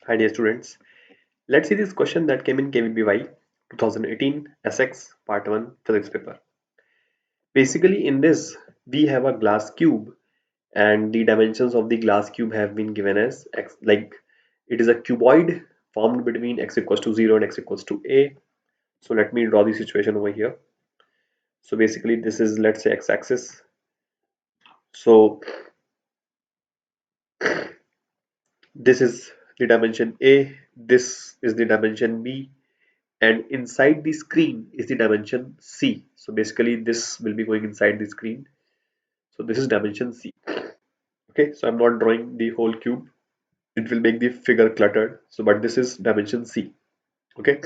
Hi dear students, let's see this question that came in KVBY 2018 SX part 1 physics paper. Basically in this we have a glass cube and the dimensions of the glass cube have been given as x, like it is a cuboid formed between x equals to 0 and x equals to a. So let me draw the situation over here. So basically this is, let's say, x-axis. So this is the dimension a, this is the dimension b, and inside the screen is the dimension C. So basically this will be going inside the screen. So this is dimension C. Okay, so I'm not drawing the whole cube. It will make the figure cluttered. So but this is dimension C. Okay,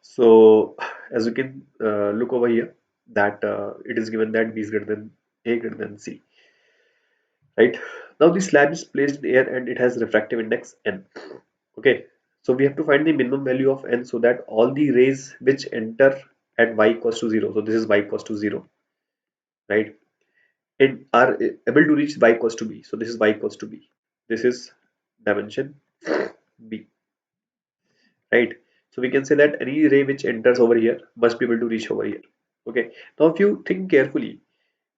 so as you can look over here that it is given that B is greater than A greater than C. Right, now the slab is placed in air and it has refractive index n. Okay, so we have to find the minimum value of n so that all the rays which enter at y equals to 0, so this is y equals to 0, right, and are able to reach y equals to b, so this is y equals to b, this is dimension b, right. So we can say that any ray which enters over here must be able to reach over here. Okay, now if you think carefully,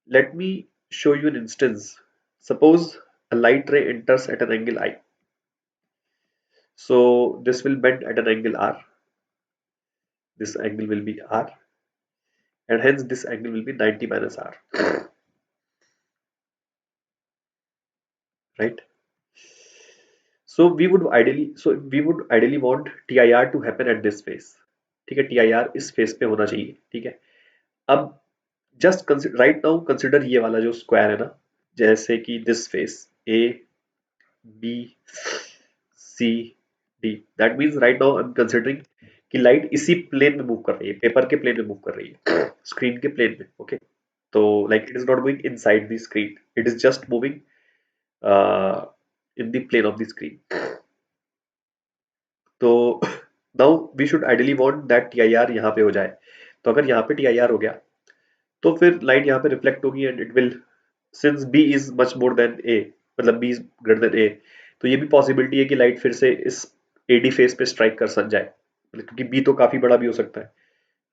let me show you an instance. Suppose a light ray enters at an angle I, so this will bend at an angle r, this angle will be r, and hence this angle will be 90 minus r, right. So we would ideally want TIR to happen at this phase. ठीक है, TIR इस face पे होना चाहिए. ठीक है, अब just right now consider ये वाला जो स्क्वायर है ना, जैसे कि this face A B C D, that means right now I am considering कि लाइट इसी प्लेन में मूव कर रही है, पेपर के प्लेन में मूव कर रही है, स्क्रीन के प्लेन में. ओके, तो like it is not going inside the screen, it is just moving in the plane of the screen. तो now we should ideally want that TIR यहाँ पे हो जाए. तो अगर यहाँ पे TIR हो गया तो फिर लाइट यहाँ पे रिफ्लेक्ट होगी and it will, since B is much more than A, मतलब B is greater than A, तो ये भी पॉसिबिलिटी है कि लाइट फिर से इस AD फेस पे स्ट्राइक कर सक जाए, क्योंकि B तो काफी बड़ा भी हो सकता है.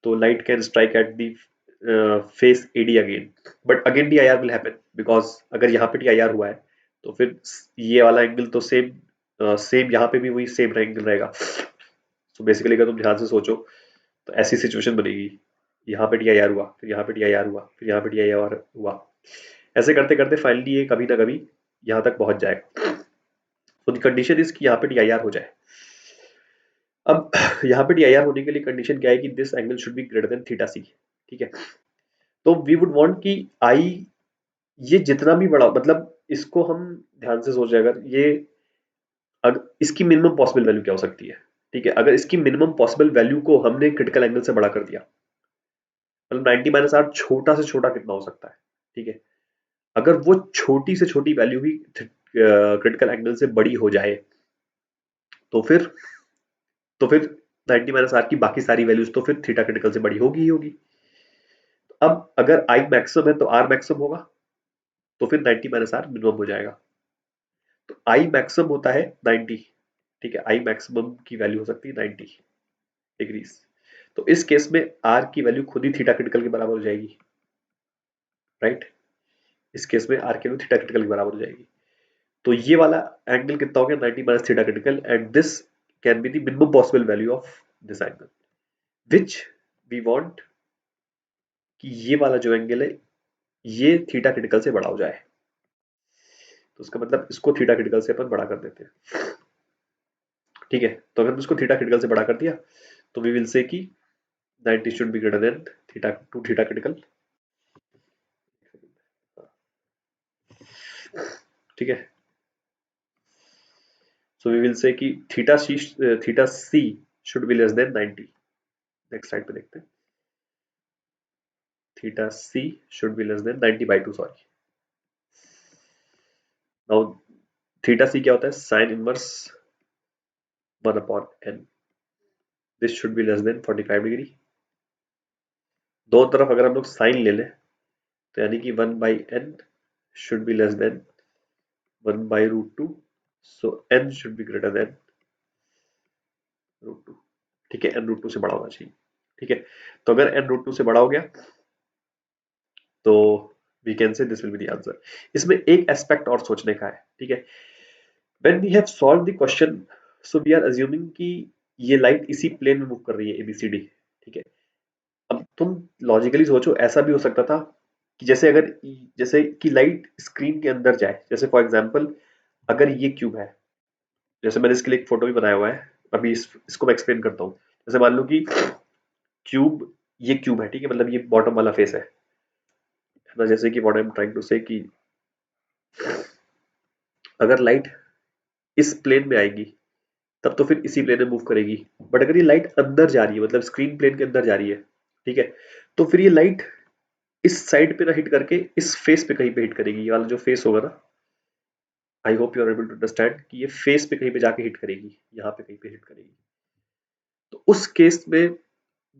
तो light can strike at the face AD again, but again TIR will happen because अगर यहाँ पे TIR हुआ है तो फिर ये वाला एंगल तो सेम यहाँ पे भी वही सेम एंगल रहेगा. सो बेसिकली अगर तुम ध्यान से सोचो तो ऐसी सिचुएशन बनेगी, यहाँ पे TIR हुआ, फिर यहाँ पे TIR हुआ, फिर यहाँ पे TIR हुआ, ऐसे करते करते फाइनली ये कभी ना कभी यहाँ तक पहुंच जाएगा. तो द कंडीशन इज कि यहाँ पे TIR हो जाए. अब यहाँ पे TIR होने के लिए कंडीशन क्या है कि this angle should be greater than theta C. ठीक है, तो वी वुड वांट कि आई, ये जितना भी बड़ा, मतलब इसको हम ध्यान से सोचे, अगर ये इसकी मिनिमम पॉसिबल वैल्यू क्या हो सकती है. ठीक है, अगर इसकी मिनिमम पॉसिबल वैल्यू को हमने क्रिटिकल एंगल से बड़ा कर दिया, मतलब 90 माइनस आर छोटा से छोटा कितना हो सकता है. ठीक है, अगर वो छोटी से छोटी वैल्यू भी क्रिटिकल एंगल से बड़ी हो जाए तो फिर तो फिर 90 माइनस आर की बाकी सारी वैल्यूज तो फिर थीटा क्रिटिकल से बड़ी होगी ही होगी. अब अगर आई मैक्सिमम है तो आर मैक्सिमम होगा, तो फिर 90 माइनस आर मिनिमम हो जाएगा. तो आई मैक्सिमम होता है 90. ठीक है, आई मैक्सिमम की वैल्यू हो सकती है 90 डिग्रीज. तो इस केस में आर की वैल्यू खुद ही थीटा क्रिटिकल के बराबर हो जाएगी, राइट. इस केस में आर की वैल्यू थीटा क्रिटिकल के बराबर हो जाएगी. तो ये वाला एंगल कितना हो गया, 90 minus theta critical, and this can be the minimum possible value of this angle which we want कि ये वाला जो एंगल है ये थीटा क्रिटिकल से बड़ा हो जाए. तो उसका मतलब इसको थीटा क्रिटिकल से अपन बड़ा कर देते हैं. ठीक है, तो अगर इसको थीटा क्रिटिकल से बड़ा कर दिया तो वी विल से कि 90 should be greater than theta to theta critical. ठीक है, सो वी विल से कि theta C should be less than 90. Next slide पे देखते हैं. Theta C should be less than 90 by 2, sorry. Now theta C क्या होता है, sine inverse 1 upon n. This should be less than 45 degree. दोनों तरफ अगर हम लोग साइन ले लें तो यानी कि 1 by n should be less then 1 by √2. So n should be greater then √2। ठीक है, n √2 से बड़ा होना चाहिए। ठीक है, तो अगर n √2 से बड़ा हो गया तो we can say this will be the answer. इसमें एक एस्पेक्ट और सोचने का है। ठीक है, when we have solve the question, so we are assuming कि ये लाइट इसी प्लेन में मूव कर रही है ABCD। ठीक है, अब तुम लॉजिकली सोचो, ऐसा भी हो सकता था कि जैसे कि लाइट स्क्रीन के अंदर जाए। जैसे फॉर एग्जांपल अगर ये क्यूब है, जैसे मैंने इसके लिए एक फोटो भी बनाया हुआ है, अभी इसको मैं एक्सप्लेन करता हूँ। जैसे मान लो कि क्यूब, ये क्यूब है। ठीक है, मतलब ये बॉटम वाला फेस है ना। जैसे कि what I am trying to say कि अगर लाइट इस प्लेन में आएगी तब तो फिर इसी प्लेन में मूव करेगी। बट अगर ये लाइट अंदर जा रही है, मतलब स्क्रीन प्लेन के अंदर जा रही है, ठीक है, तो फिर ये लाइट इस साइड पे ना हिट करके इस फेस पे कहीं पे हिट करेगी। ये वाला जो फेस होगा ना, I hope you are able to understand कि ये फेस पे कहीं पे जाके हिट करेगी, यहाँ पे कहीं पे हिट करेगी। तो उस केस में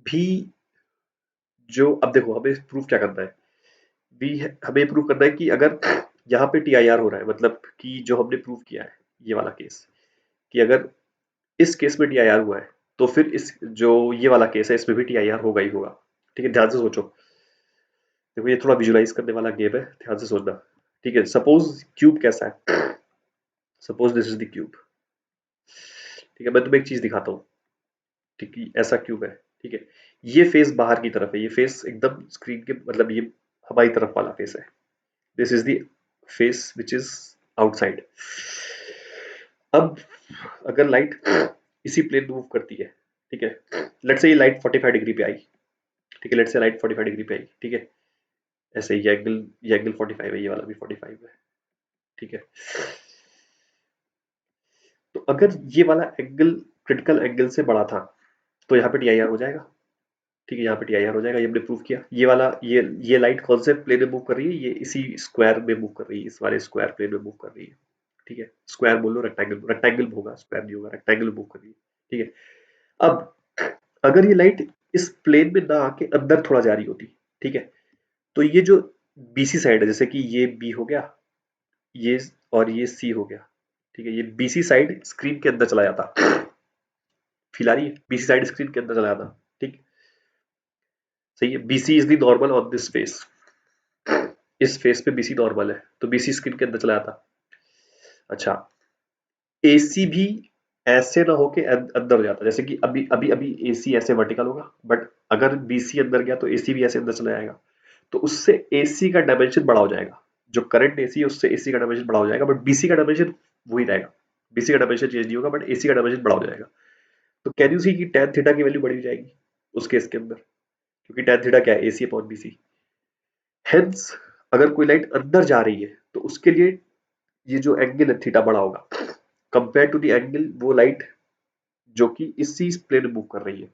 भी जो, अब देखो हमें प्रूफ क्या करना है, भी हमें प्रूफ करना है कि अगर यहाँ पे TIR हो रहा है, मतलब कि जो हमने प्रूफ किया है ये वाला केस, कि अगर इस केस में TIR हुआ है तो फिर इस जो ये वाला केस है इसमें भी TIR होगा ही होगा। ठीक है, ध्यान से सोचो। देखो ये थोड़ा विजुलाइज करने वाला गेम है, ध्यान से सोचना। ठीक है, सपोज क्यूब कैसा है, suppose this is the cube. ठीक है, मैं तुम्हें एक चीज दिखाता हूँ। ठीक है, ऐसा क्यूब है। ठीक है, ये फेस बाहर की तरफ है, ये फेस एकदम स्क्रीन के, मतलब ये हमारी तरफ वाला फेस है। This is the face which is outside. अब अगर लाइट इसी प्लेन में मूव करती है, ठीक है, लेट्स से ये लाइट 45 डिग्री पे आई। ठीक है, लेट्स से लाइट 45 डिग्री पे आई। ठीक है, ऐसे ये एंगल 45 है, ये वाला भी 45 है। ठीक है, तो अगर ये वाला एंगल क्रिटिकल एंगल से बड़ा था तो यहाँ पे TIR हो जाएगा। ठीक है, यहाँ पे TIR हो जाएगा, ये हमने प्रूव किया। ये वाला ये लाइट कौन से प्लेन में मूव कर रही है, ये इसी स्क्वायर में मूव कर रही है, इस वाले स्क्वायर प्लेन में मूव कर रही है। ठीक है, स्क्वायर बोल लो, रेक्टेंगल, रेक्टेंगल होगा, स्क्वायर नहीं होगा, रेक्टेंगल में मूव कर रही है। ठीक है, अब अगर ये लाइट इस प्लेन में ना आके अंदर थोड़ा जा रही होती, ठीक है, तो ये जो BC साइड है, जैसे कि ये B हो गया, ये और ये C हो गया। ठीक है, ये BC साइड स्क्रीन के अंदर चला जाता। फील आ रही है, BC साइड स्क्रीन के अंदर चला जाता। ठीक, सही है, BC is the normal on this face. इस फेस पे BC नॉर्मल है, तो BC स्क्रीन के अंदर चला जाता। अच्छा, AC भी ऐसे ना होके अंदर हो जाता, जैसे कि अभी अभी अभी AC ऐसे वर्टिकल होगा, बट अगर BC अंदर गया तो AC भी ऐसे अंदर चला जाएगा। तो उससे AC का डायमेंशन बड़ा हो जाएगा। जो करंट AC है उससे AC का डायमेंशन बड़ा हो जाएगा, बट BC का डायमेंशन वही रहेगा। BC का डायमेंशन चेंज नहीं होगा, बट AC का डायमेंशन बड़ा हो जाएगा। तो कैन यू सी कि tan थीटा की वैल्यू बढ़ी जाएगी उस केस के अंदर, क्योंकि tan थीटा क्या है, AC अपॉन BC। हेंस अगर कोई लाइट अंदर जा रही है तो उसके लिए ये जो एंगल है थीटा बड़ा होगा कंपेयर टू द एंगल वो लाइट जो कि इसी प्लेन में मूव कर रही है।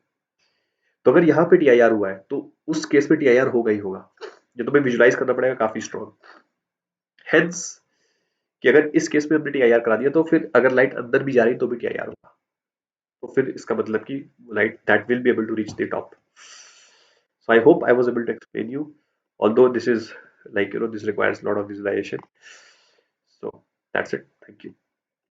तो अगर यहाँ पे TIR हुआ है तो उस केस में TIR होगा ही होगा। ये तुम्हें विजुलाइज करना पड़ेगा काफी स्ट्रॉन्ग। हेंस कि अगर इस केस में हमने TIR करा दिया तो फिर अगर लाइट अंदर भी जा रही है तो भी TIR होगा। तो फिर इसका मतलब कि light that will be able to reach the top. So I hope I was able to explain you. Although this is like this requires a lot of visualization. So that's it. Thank you.